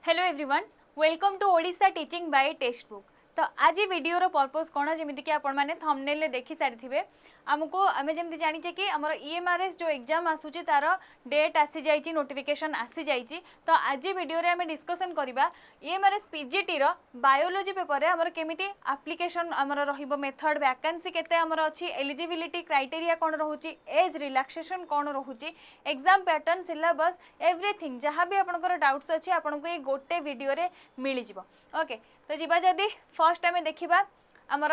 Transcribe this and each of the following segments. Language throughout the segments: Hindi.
Hello everyone, welcome to Odisha teaching by textbook. तो आज वीडियो पर्पस कौन जमीक कि आपने थंबनेल देखी सारी आमको आम जमी जाने कि आम ईएमआरएस जो एग्जाम आसूची तार डेट आसी जाइए, नोटिफिकेशन आसी जाइए। तो आज वीडियो रे आम डिस्कसन करवा ईएमआरएस पीजीटी रो बायोलॉजी पेपर आमर केमी आप्लिकेशन आमर रहिबो, मेथड, वैकेंसी केते आमर अछि, एलिजिबिलिटी क्राइटेरिया कौन रोचे, एज रिलैक्सेशन कौन रोचे, एग्जाम पैटर्न, सिलेबस, एवरीथिंग जहाँ भी आपनकर डाउट्स अच्छी आपको ये गोटे वीडियो रे मिल जिवो। ओके, तो जीवा जदी फर्स्ट आम देखा आमर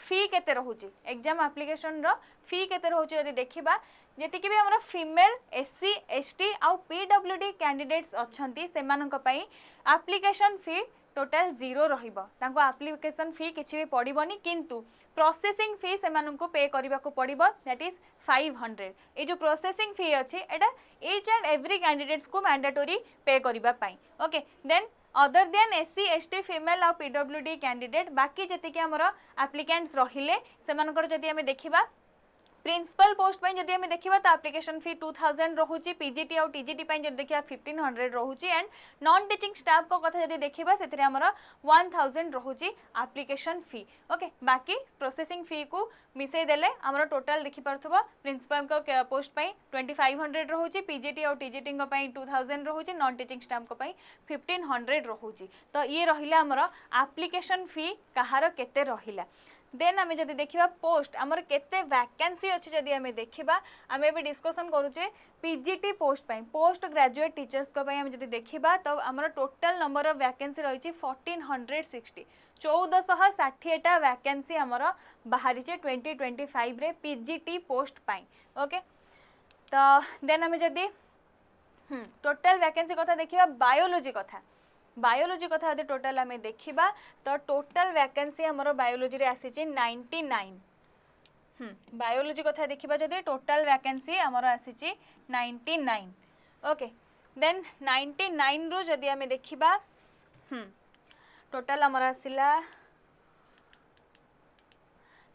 फी केते रोचे, एग्जाम एप्लिकेशन रो फी केते रोचे जदी देखिबा, जेतिकी भी आमर फीमेल, एससी, एसटी आउ पीडब्ल्यूडी कैंडिडेट्स अछंती सेमानक पई एप्लिकेशन फी टोटल 0 रहिबो। तांको एप्लिकेशन फी किछि भी पड़िबोनी, किंतु प्रोसेसिंग फी सेमानंको पे करबा को पड़िबो, दैट इज 500। ए जो प्रोसेसिंग फी अछि एटा ईच एंड एवरी कैंडिडेट्स को मैंडेटरी पे करबा पई। Okay, then other than SC, ST, female आ पीडब्ल्यूडी कैंडिडेट बाकी जति के हमर एप्लिकेंट्स रहिले सेमानकर जदि हमें देखिबा प्रिंसिपल पोस्ट पे जदि हमें देखिबा तो एप्लिकेशन फी 2000 रोहुची, पीजीटी और टीजीटी पे जदि देखिबा 1500 रोहुची, एंड नॉन टीचिंग स्टाफ को कथा जदि देखिबा सेतरे हमर 1000 रोहुची एप्लिकेशन फी। ओके, बाकी प्रोसेसिंग फी को मिसई देले हमर टोटल देखि परथबो प्रिंसिपल को पोस्ट पे 2500 रोहुची, पीजीटी और टीजीटी को पे 2000 रोहुची, नॉन टीचिंग स्टाफ को पे 1500 रोहुची। तो ये रहिला हमर एप्लिकेशन फी कहार केते रहिला। देन आम जब देखा पोस्ट आमर केते वैकेंसी अच्छी जदि आम देखा आम भी डिस्कसन करुचे पीजीटी पोस्ट पे, पोस्ट ग्रेजुएट टीचर्स को आम जब देखा तो आमर टोटल नंबर ऑफ वैकेंसी रही 1460, 1460 वैकेंसी आमर बाहरी 2025 रे पीजीटी पोस्ट पाई। ओके, तो देन आम जदि टोटल वैकेंसी कथा देखा बायोलॉजी कथा, बायोलॉजी कथा यदि टोटल आम देखा तो टोटल वैकेंसी हमर बायोलॉजी रे आसी 99। बायोलॉजी कथा देखा जदि टोटल वैकेंसी हमर आसी 99। ओके, देन 99 रु जदि आम देखा टोटल हमर आसिला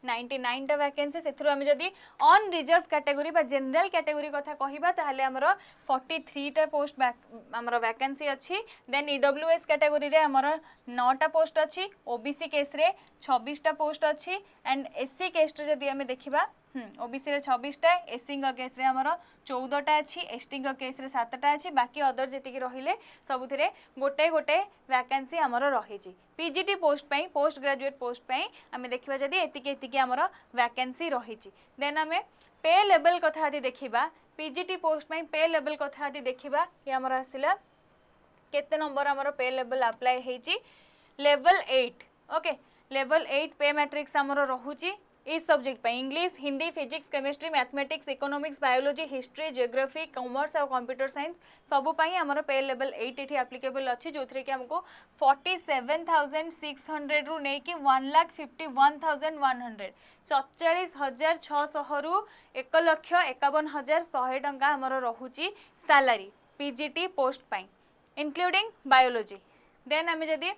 99 टा वैकेंसी, से जदि अन रिजर्व कैटेगरी बा जनरल कैटेगरी कथा कहबा ताहले हमर 43 टा पोस्ट हमर वैकेंसी अच्छी। देन ईडब्ल्यूएस कैटेगरी रे हमर 9 टा पोस्ट अच्छी, ओबीसी केस रे 26 टा पोस्ट अच्छी, एंड एससी केस रे जदि हमें देखिबा ओबीसी रे 26 टा, एससी केस रे हमर 14 टा अच्छी, एसटी केस रे 7 टा अच्छी, बाकी अदर जेतिकी रहिले सबुथिरे गोटे गोटे वैकेंसी हमर रहिछि। पीजीटी पोस्ट पे, पोस्ट ग्रेजुएट पोस्ट पे आम देखा जदि एतिकी एतिकी हमर वैकेंसी रहिछि। देन आम पे लेवल कथा यदि देखिबा पीजीटी पोस्ट पे पे लेवल कथा यदि देखिबा ये हमर आसिला केते नंबर हमर पे लेवल अप्लाई हेछि, level 8। Okay, level 8 pay matrix हमर रहुछि इस सब्जेक्ट पे English, Hindi, physics, chemistry, mathematics, economics, biology, history, geography, commerce और कंप्यूटर साइंस सबु पई हमर पे लेवल 8 एठी एप्लीकेबल अछि, जोथरे कि हमको 47600 रु नै कि 1,51,100 47600 रु 1,51,100 टंका हमर रहुची सैलरी पीजीटी पोस्ट पई इंक्लूडिंग बायोलॉजी। देन आम जदि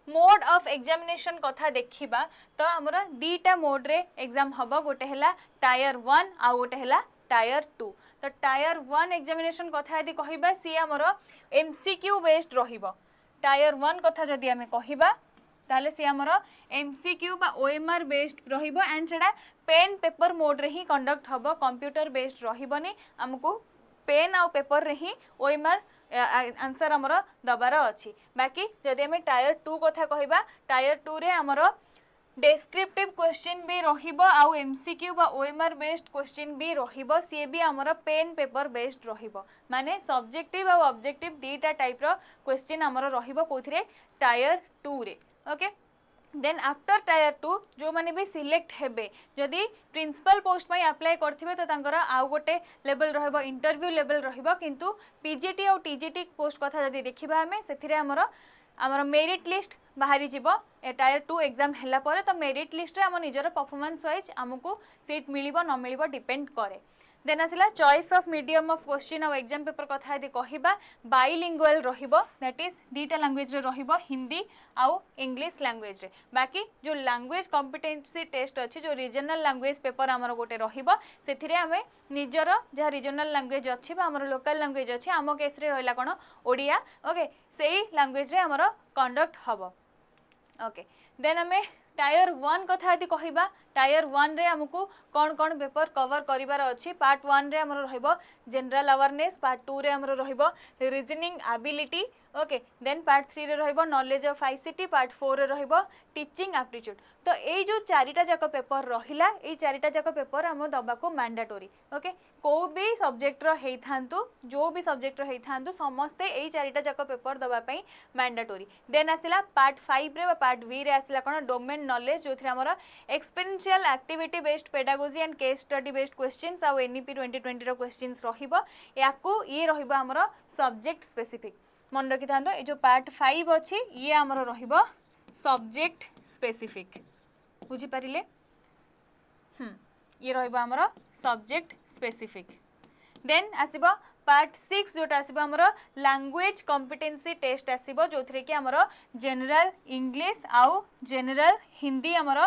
मोड ऑफ एग्जामिनेशन कथा देखिबा तो हमर दीटा मोड रे एग्जाम हबो, गोटे हला टायर 1 आ गोटे हला टायर 2। तो टायर 1 एग्जामिनेशन कथा यदि कहिबा सी हमर एमसीक्यू बेस्ड रहिबो। टायर 1 कथा जदि हमें कहिबा ताले सी हमर एमसीक्यू बा ओएमआर बेस्ड रहिबो, एंड सेडा पेन पेपर मोड रे ही कंडक्ट हबो, कंप्यूटर बेस्ड रहिबोनी। हमको पेन आ पेपर रे ही ओएमआर आंसर हमर दबार अच्छी। बाकी जदि हमें टायर 2 कथा कहिबा टायर 2 रे हमर डेस्क्रिप्टिव क्वेश्चन भी रहिबो आउ एमसीक्यू बा ओएमआर बेस्ड क्वेश्चन भी रहिबो, सी भी हमर पेन पेपर बेस्ड रहिबो। माने सब्जेक्टिव और ऑब्जेक्टिव दीटा टाइप रो क्वेश्चन हमर रहिबो कोथिरे टायर 2 रे। ओके, देन आफ्टर टायर 2 जो माने भी सिलेक्ट हेबे जदि प्रिंसिपल पोस्ट में अप्लाई करथिबे तो तांकर आउ गोटे लेवल रहबो, इंटरव्यू लेवल रहबो। किंतु पीजीटी और टीजीटी पोस्ट कथा जदि देखिबा हमें सेथिरे हमर मेरिट लिस्ट बाहरी जीवो टायर 2 एग्जाम हैला परे, तो मेरिट लिस्ट रे हम निजर परफॉर्मेंस वाइज हमकु सीट मिलिबो न मिलिबो डिपेंड करे। देन आसला choice of medium of question और एग्जाम पेपर कथा यदि कहबा बाइलिंगुअल रहिबो दैट इज दीटा लैंग्वेज रे रहिबो हिंदी आउ इंग्लिश लैंग्वेज रे बाकी जो लैंग्वेज कॉम्पिटेंसी टेस्ट अच्छी जो रीजनल लैंग्वेज पेपर आमर गोटे रहिबो सेथिरे आमे निजर जहाँ रीजनल लैंग्वेज अच्छी बा आमर लोकल लैंग्वेज अच्छी आम केस रे रहला कोन ओडिया ओके सेही लैंग्वेज रे आमर कंडक्ट हबो ओके देन आमे टायर 1 कथा यदि कहबा टायर 1 रे हमकु कौन कौन पेपर कवर करिवार अच्छी पार्ट 1 रे हमर रहइबो जनरल अवेयरनेस पार्ट 2 रे हमर रहइबो reasoning ability okay then part 3 रे रहइबो नॉलेज ऑफ आईसीटी पार्ट 4 रे रहइबो टीचिंग एप्टीट्यूड तो एई जो चारिटा जाक पेपर रहिला एई चारिटा जाक पेपर हम दबा को मैंडेटरी ओके को भी सब्जेक्ट रो हेई थांतु जो भी सब्जेक्ट रो हेई थांतु समस्ते एई चारिटा जाक पेपर दबा पई मैंडेटरी देन आसिला पार्ट 5 रे पार्ट बी रे आसिला कोन डोमेन नॉलेज जो थरे हमर experiential activity based pedagogy and case study based questions आ एनईपी 2020 रो क्वेश्चंस रहिबो याकू ये रहिबो हमर सब्जेक्ट स्पेसिफिक मन रखि थांतो ए जो पार्ट 5 अछि ये हमर रहिबो सब्जेक्ट स्पेसिफिक बुझी पारिले ये रहिबो हमर सब्जेक्ट स्पेसिफिक देन आसीबो पार्ट 6 जोटा आसीबो हमर लैंग्वेज कॉम्पिटेंसी टेस्ट आसीबो जोथरे कि हमर जनरल इंग्लिश आउ जनरल हिंदी हमर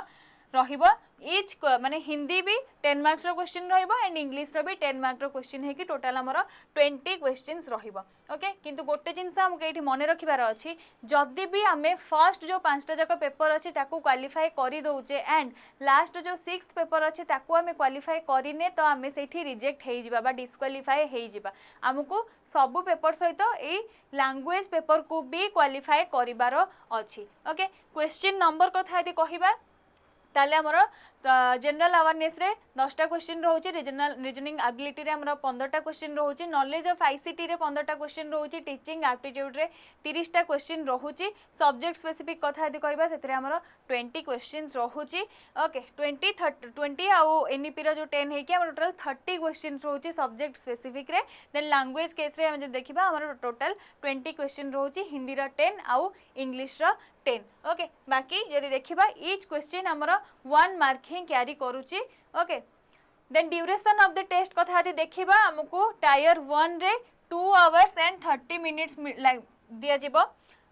रहिबो इच माने हिंदी भी 10 मार्क्स रो क्वेश्चन रहिबो एंड इंग्लिश रो भी 10 मार्क रो क्वेश्चन है कि टोटल हमर 20 क्वेश्चंस रहिबो ओके किंतु गोटे जिंस हम केठी मने रखिबार अछि जदी भी हमें फर्स्ट जो पांचटा जक पेपर अछि ताकू क्वालिफाई करि दोउचे एंड लास्ट जो 6th पेपर अछि ताकू हमें क्वालिफाई करिने तो हमें सेठी रिजेक्ट हेइ जिबा बा डिस्क्वालिफाई हेइ जिबा हमकू सब पेपर सहित ए लैंग्वेज पेपर को भी क्वालिफाई करिबार अछि ओके क्वेश्चन नंबर कथा यदि कहिबा ताले हमर जनरल अवेयरनेस रे 10टा क्वेश्चन रहउची रीजनिंग एबिलिटी रे हमर 15टा क्वेश्चन रहउची नॉलेज ऑफ आईसीटी रे 15टा क्वेश्चन रहउची टीचिंग एप्टीट्यूड रे 30टा क्वेश्चन रहउची सब्जेक्ट स्पेसिफिक कथा यदि कहबा सेतरे हमर 20 क्वेश्चंस रहउची ओके 20 आ एनईपी रो जो 10 है कि हमर टोटल 30 क्वेश्चंस रहउची सब्जेक्ट स्पेसिफिक रे देन लैंग्वेज केस रे हम जे देखिबा हमर टोटल 20 क्वेश्चन रहउची हिंदी रो 10 आ इंग्लिश रो 10 ओके बाकी यदि देखिबा ईच क्वेश्चन हमर 1 मार्क ही कैरी करूची okay then duration of the test कथा यदि देखिबा हमको टायर 1 रे 2 आवर्स एंड 30 मिनिट्स दिया जिवो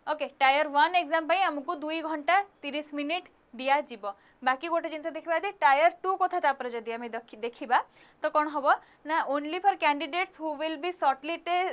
ओके टायर 1 एग्जाम पई हमको 2 घंटा 30 मिनिट दिया जिवो बाकी गोटे जिनसे देखिबा दे टायर 2 कथा तापर जदि हम देखिबा तो कोन हबो ना only for candidates who will be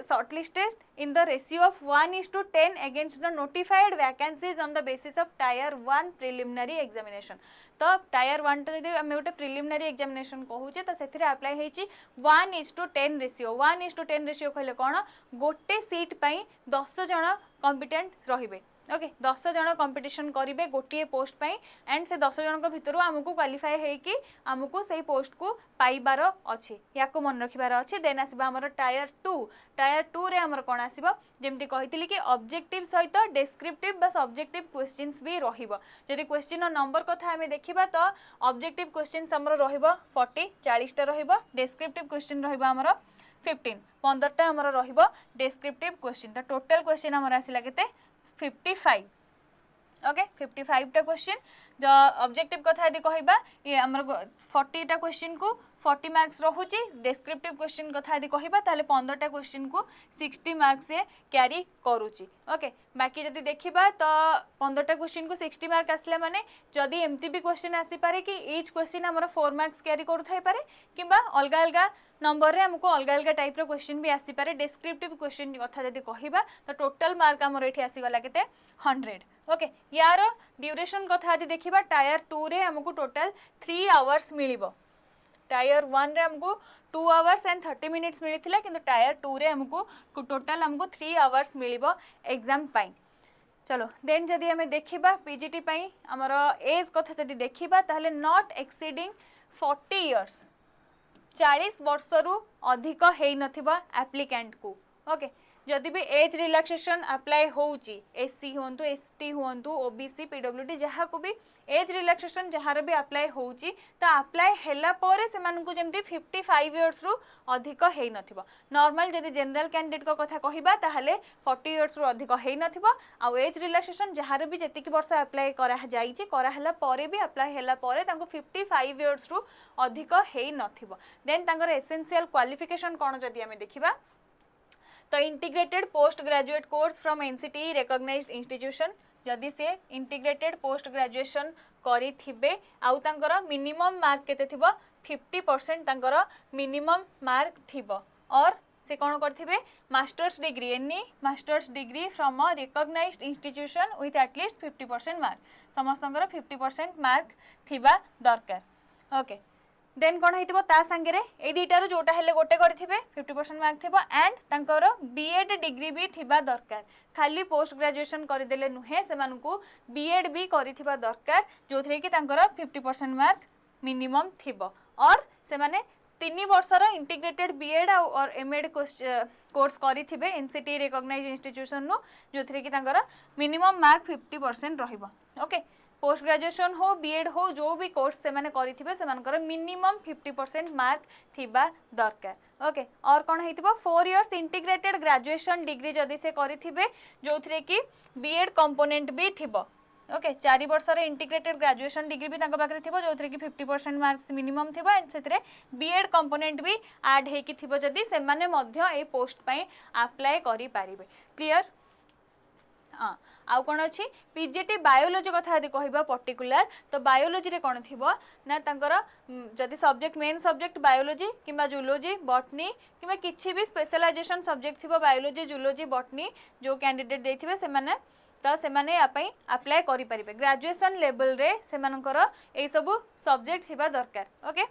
shortlisted in the ratio of 1:10 against the notified vacancies on the basis of tier 1 preliminary examination तो टायर 1 जदि हम गोटे प्रिलिमिनरी एग्जामिनेशन कहूचे तो सेथिरे अप्लाई हेची 1:10 रेशियो 1:10 रेशियो कहले कोन गोटे सीट पई 10 जण कॉम्पिटेंट रहिबे ओके 10 जण कंपटीशन करिवे गोटे पोस्ट पई एंड से 10 जण को भितरु हमकु क्वालिफाई हे कि हमकु सेही पोस्ट को पाइबार अछि याको मन रखिबार अछि देन आसीबा हमर टायर 2 रे हमर कोन आसीबो जेमति कहितली कि ऑब्जेक्टिव सहित डिस्क्रिप्टिव बा सब्जेक्टिव क्वेश्चंस भी रहिबो जदि क्वेश्चन नंबर कथा हमें देखिबा तो ऑब्जेक्टिव क्वेश्चंस हमर रहिबो 40टा रहिबो डिस्क्रिप्टिव क्वेश्चन रहिबो हमर 15टा हमर रहिबो डिस्क्रिप्टिव क्वेश्चन तो टोटल क्वेश्चन हमर आसिला केते 55 ओके 55 टा क्वेश्चन जो ऑब्जेक्टिव कथा यदि कहबा ये हमर 40 टा क्वेश्चन को 40 मार्क्स रहुची डिस्क्रिप्टिव क्वेश्चन कथा यदि कहबा ताले 15 टा क्वेश्चन को 60 मार्क्स से कैरी करूची ओके बाकी जदि देखिबा तो 15 टा क्वेश्चन को 60 मार्क आसले माने जदि एमती भी क्वेश्चन आसी पारे कि ईच क्वेश्चन हमर 4 मार्क्स कैरी करू थाई पारे किबा अलगा अलगा नंबर रे हमको अलग अलग टाइप रो क्वेश्चन भी आसी पारे डिस्क्रिप्टिव क्वेश्चन कथा जदि कहबा तो टोटल मार्क हमर एठी आसी गला केते 100 ओके यार ड्यूरेशन कथा यदि देखिबा टायर 2 रे हमको टोटल 3 आवर्स मिलिबो टायर 1 रे हमको 2 आवर्स एंड 30 मिनिट्स मिलिथिला किंतु टायर 2 रे हमको टोटल हमको 3 आवर्स मिलिबो एग्जाम पाई चलो देन जदि हमें देखिबा पीजीटी पाई हमर एज कथा जदि देखिबा ताले नॉट एक्सीडिंग 40 इयर्स 40 वर्ष रु अधिक हेई नथिबा एप्लिकेंट को ओके जदि भी एज रिलैक्सेशन अप्लाई होउची एससी हुंतु एसटी हुंतु ओबीसी पीडब्ल्यूडी जहाँ को भी एज रिलैक्सेशन जहाँ भी अप्लाई होउची तो अप्लाई हैला परे से मानकु जेमती 55 इयर्स रु अधिक हेई नथिबो नॉर्मल जदि जनरल कैंडिडेट को कथा कहिबा ताहले 40 इयर्स रु अधिक हेई नथिबो आ एज रिलैक्सेशन जहाँ भी जेतिकी वर्ष अप्लाई करा जाईची करा हैला परे भी अप्लाई हैला परे तांको 55 इयर्स रु अधिक हेई नथिबो देन तांकर एसेंशियल क्वालिफिकेशन कोन जदि हमें देखिबा तो integrated post graduate course from NCT recognised institution जदि से इंटीग्रेटेड पोस्ट ग्रेजुएशन करी थिबे आउ तांकर मिनिमम मार्क केते थिबो 50% तांकर मिनिमम मार्क थिबो और से कौन करथिबे masters degree any masters degree from a recognised institution with at least 50% mark समस्तंकर 50% मार्क थिबा दरकार ओके देन कौन होइतिबो ता संगे ए दुईटार जोटा हेले गोटे करिथिबे 50% मार्क थिबो एंड तांकर बीएड डिग्री भी थिबा दरकार खाली पोस्ट ग्रेजुएशन करदेले नुहे से मानकु बीएड भी करिथिबा दरकार जोथरे कि तांकर 50% मार्क मिनिमम थिबो और से माने 3 वर्षर इंटीग्रेटेड बीएड और एमएड कोर्स करिथिबे एनसीटी रिकॉग्नाइज्ड इंस्टीट्यूशन नु जोथरे कि तांकर मिनिमम मार्क 50% रहिबो ओके पोस्ट ग्रेजुएशन हो बीएड हो जो भी कोर्स से माने करिथिबे से मानकर मिनिमम 50% मार्क थिबा दरकार ओके और कोन हेतिबो 4 इयर्स इंटीग्रेटेड ग्रेजुएशन डिग्री जदि से करिथिबे जोथरे कि बीएड कंपोनेंट भी थिबो ओके 4 वर्षर इंटीग्रेटेड ग्रेजुएशन डिग्री भी तांको पाखरे थिबो जोथरे कि 50% मार्क्स मिनिमम थिबो एंड सेतरे बीएड कंपोनेंट भी ऐड हेकी थिबो जदि से माने मध्य ए पोस्ट पई अप्लाई करि पारिबे क्लियर हाँ आउ कौन अच्छी पीजीटी बायोलोजी कथा यदि कहबा पर्टिकुलर तो बायोलोजी रे कौन थिबो ना तांकर जदि सब्जेक्ट मेन सब्जेक्ट बायोलोजी किंबा जूलॉजी बॉटनी किंबा किछि भी स्पेशलाइजेशन सब्जेक्ट थिबो बायोलोजी जूलॉजी बॉटनी जो कैंडिडेट देथिबे से माने तो से माने यापई अप्लाई करि परिबे ग्रेजुएशन लेवल रे से मानकर ए सब सब्जेक्ट थिबा दरकार ओके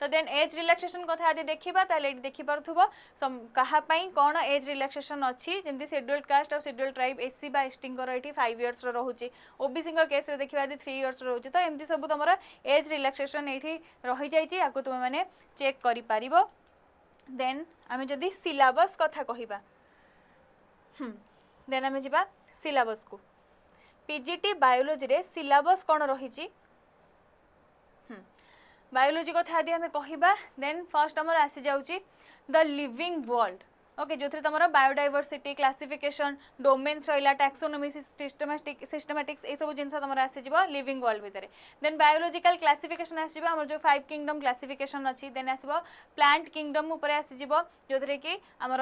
तो देन एज रिलैक्सेशन कथा यदि देखिबा ताले देखि परथुबो कहा पई कोन एज रिलैक्सेशन अछि जेंति शेड्यूल्ड कास्ट और शेड्यूल्ड ट्राइब एससी बा एसटी कर एठी 5 इयर्स रो रहउची ओबीसी कर केस रे देखिबा यदि 3 इयर्स रो रहउची तो एमति सब तमरा एज रिलैक्सेशन एठी रहि जाईची आकु तुम माने चेक करि पारिबो देन आमे जदि सिलेबस कथा कहिबा देन आमे जिबा सिलेबस को पीजीटी बायोलॉजी रे सिलेबस कोन रहिची बायोलॉजी कथा यदि हमें कहबा देन फर्स्ट हमर आसी जाउची द लिविंग वर्ल्ड ओके जो तुम बायोडाइवर्सिटी क्लासिफिकेशन डोमेन्स रहा टैक्सोनोमी सिस्टमैटिक्स ये सब जिन तुम आसीज लिविंग वर्ल्ड भितर देन बायोलॉजिकल क्लासिफिकेशन आसो जो 5 किंगडम क्लासिफिकेशन अच्छी देन आसो प्लांट किंगडम उपर आसीज जो कि आमर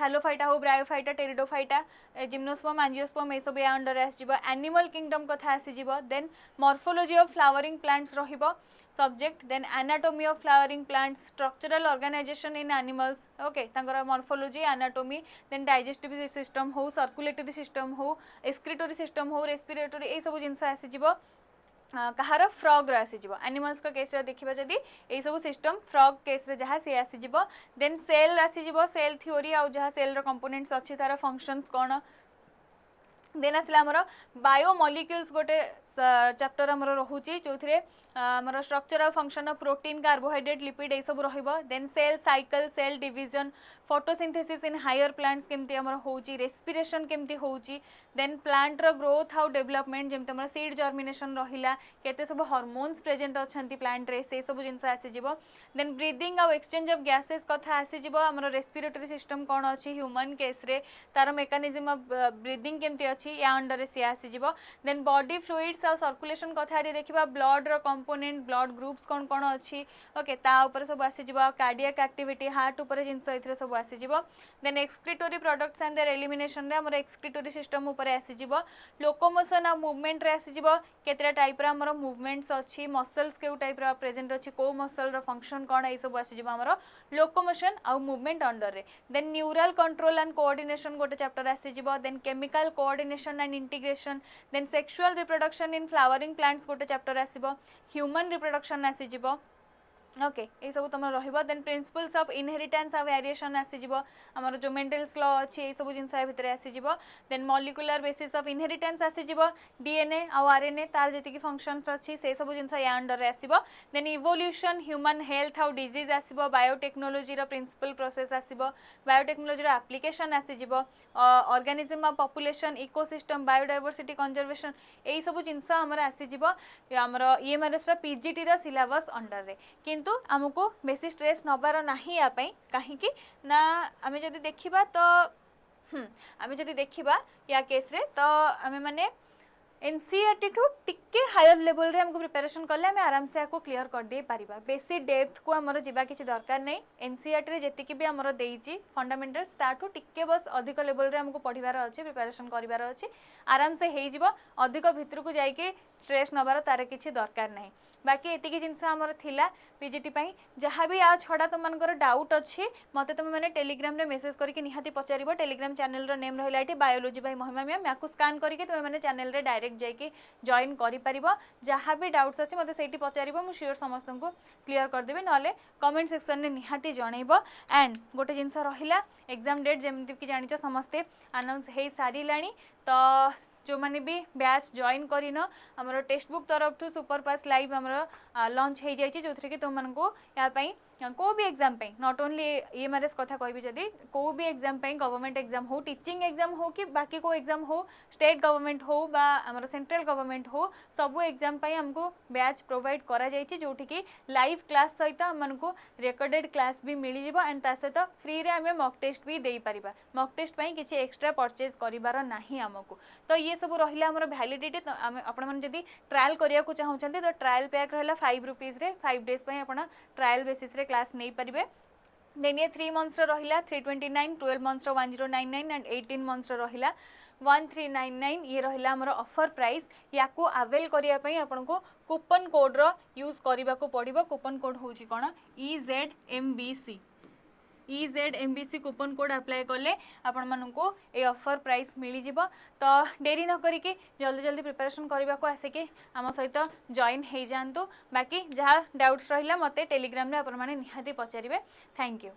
थैलोफाइटा हो ब्रायोफाइटा टेरिडोफाइटा जिम्नोस्पर्म एंजियोस्पर्म ये सब या अंडर आसीज एनिमल किंगडम कथा आसीज then morphology of flowering plants रहिबो subject then anatomy of flowering plants structural organization in animals okay तांकर morphology anatomy then digestive system हो circulatory system हो excretory system हो respiratory ए सब जिंस आसी जीवो कहार फ्रॉग रो आसी जीवो एनिमल्स का केस रे देखिबा जदी ए सब सिस्टम फ्रॉग केस रे जहा से आसी जीवो देन सेल आसी जीवो सेल थ्योरी आ जहा सेल रो कंपोनेंट्स अछि तार फंक्शंस कोन देन आसला हमर बायोमोलिक्यूल्स गोटे चैप्टर हमर रहुची जोथरे हमर स्ट्रक्चर और function of protein carbohydrate lipid ए सब रहिबो then cell cycle cell division photosynthesis in higher plants केमती हमर होची रेस्पिरेशन केमती होची देन प्लांट रो ग्रोथ हाउ डेवलपमेंट जेमती हमर सीड जर्मिनेशन रहिला केते सब हार्मोन्स प्रेजेंट अछंती प्लांट रे से सब जिंस आसी जिवो देन ब्रीदिंग और एक्सचेंज ऑफ गैसेस कथा आसी जिवो हमर रेस्पिरेटरी सिस्टम कोन अछि ह्यूमन केस रे तार मेकानिज्म ऑफ ब्रीदिंग केमती अछि या अंडर रे से आसी जिवो देन बॉडी फ्लूइड्स और सर्कुलेशन कथा रे देखिबा ब्लड रो कंपोनेंट ब्लड ग्रुप्स कोन कोन अछि ओके ता ऊपर सब आसी जिवो कार्डियक एक्टिविटी हार्ट ऊपर जिंस इथरे सब आसी जिवो then excretory products and their elimination रे हमर एक्सक्रीटोरी सिस्टम ऊपर आसी जिवो लोकोमोशन आ मूवमेंट रे आसी जिवो केतरा टाइप रा हमर मूवमेंट्स अछि मसल्स केउ टाइप रा प्रेजेंट अछि को मसल रो फंक्शन कोन ए सब आसी जिवो हमर लोकोमोशन आ मूवमेंट अंडर रे then neural control and coordination गोटे चैप्टर आसी जिवो then chemical coordination and integration then sexual reproduction in flowering plants गोटे चैप्टर आसीबो ह्यूमन रिप्रोडक्शन आसी जिवो ओके ये सब तुम रहिबो देन प्रिंसिपल्स ऑफ इनहेरिटेंस आ वेरिएशन आसीजिबो हमर जो मेंडल्स लॉ अछि ए सब जिंस भितर आसीजिबो then molecular basis of inheritance आसीजिबो डीएनए आ आरएनए तार जति की फंक्शंस अछि से सब जिंस या अंडर रे आसीबो देन इवोल्यूशन ह्यूमन हेल्थ आ डिजीज आसीबो बायोटेक्नोलॉजी रो प्रिंसिपल प्रोसेस आसीबो बायोटेक्नोलॉजी रो एप्लीकेशन आसीजिबो organism of population ecosystem biodiversity conservation ए सब जिंस हमर आसीजिबो हमर ईएमआरएस रो पीजीटी रो सिलेबस अंडर रे किंतु आमको बेसी स्ट्रेस नबार नाही या पई कहीं ना आमे जदि देखिबा तो आमे जदि देखिबा या केस रे तो आमे माने एनसीईआरटी टू टिके हायर लेवल रे हमको प्रिपरेशन करले हमें आराम से आको क्लियर कर दे पारिबा बेसी डेप्थ को हमर जिबा किछि दरकार नै एनसीईआरटी रे जेति कि भी हमर देइछि फंडामेंटल्स ताठू टिके बस अधिक लेवल रे हमको पढिबार अछि प्रिपरेशन करिबार अछि आराम से हेइ जिवो अधिक भितर को जाई के स्ट्रेस नबार तार किछि दरकार नै बाकी एतिकी जिनस आमर थिला पीजीटी पई जहाँ भी आ छड़ा तुम मानकर डाउट अच्छी मते तुम मैंने टेलीग्राम रे मेसेज करके निहाती पचारिबो टेलीग्राम चैनल रो नेम रहला एठी बायोलॉजी बाय महिमा मैम याकू स्कैन करके तुम मैंने चैनल रे डायरेक्ट जाइके जॉइन करि परिबो जहाँ भी डाउट्स अच्छे मते सेठी पचारिबो मु श्योर समस्त को क्लियर कर देबे नले कमेंट सेक्शन रे निहाती जणैबो एंड गोटे जिनस रहिला एग्जाम डेट जेमति कि जानिचो समस्ते अनाउंस हे सारी लाणी तो जो माने भी बैच जॉइन करिन हमरो टेक्स्ट बुक तरफ टू सुपर पास लाइव हमरो लॉन्च हो जाइए जो कि तुम मानक या को भी एग्जाम पे नॉट ओनली ईएमआरएस कथा कहबी जदी को भी एग्जाम पे गवर्नमेंट एग्जाम हो टीचिंग एग्जाम हो कि बाकी को एग्जाम हो स्टेट गवर्नमेंट हो बा हमर सेंट्रल गवर्नमेंट हो सब एग्जाम पे हमको बैच प्रोवाइड करा जाइए जो कि लाइव क्लास सहित हमको रिकॉर्डेड क्लास भी मिल जिवो एंड ता सहित फ्री रे हमें मॉक टेस्ट भी देई परिबा मॉक टेस्ट पे किछि एक्स्ट्रा परचेज करिवार नाही हमको तो ये सब रहिला हमर वैलिडिटी तो आपण मन जदी ट्रायल करिया को चाहउचंती तो ट्रायल पैक रहला 5 रुपीस रे 5 डेज पे आपण ट्रायल बेसिस रे क्लास नहीं पारिबे देन ये 3 मंथ्स रो रहिला 329 12 मंथ्स रो 1099 एंड 18 मंथ्स रो रहिला 1399 ये रहिला हमर ऑफर प्राइस याको अवेल करिया पई आपन को कूपन कोड रो यूज करिबा को पड़िबो कूपन कोड होची कोन EZMBC EZMBC coupon code apply कले आपण मानको ए ऑफर प्राइस मिली जिवो तो डेरी न करी के जल्दी जल्दी प्रिपरेशन करबा को आसे के हम सहित जॉइन हे जानतु बाकी जहाँ डाउट्स रहिला मते टेलीग्राम रे आपण माने निहाती पचारिबे थैंक यू।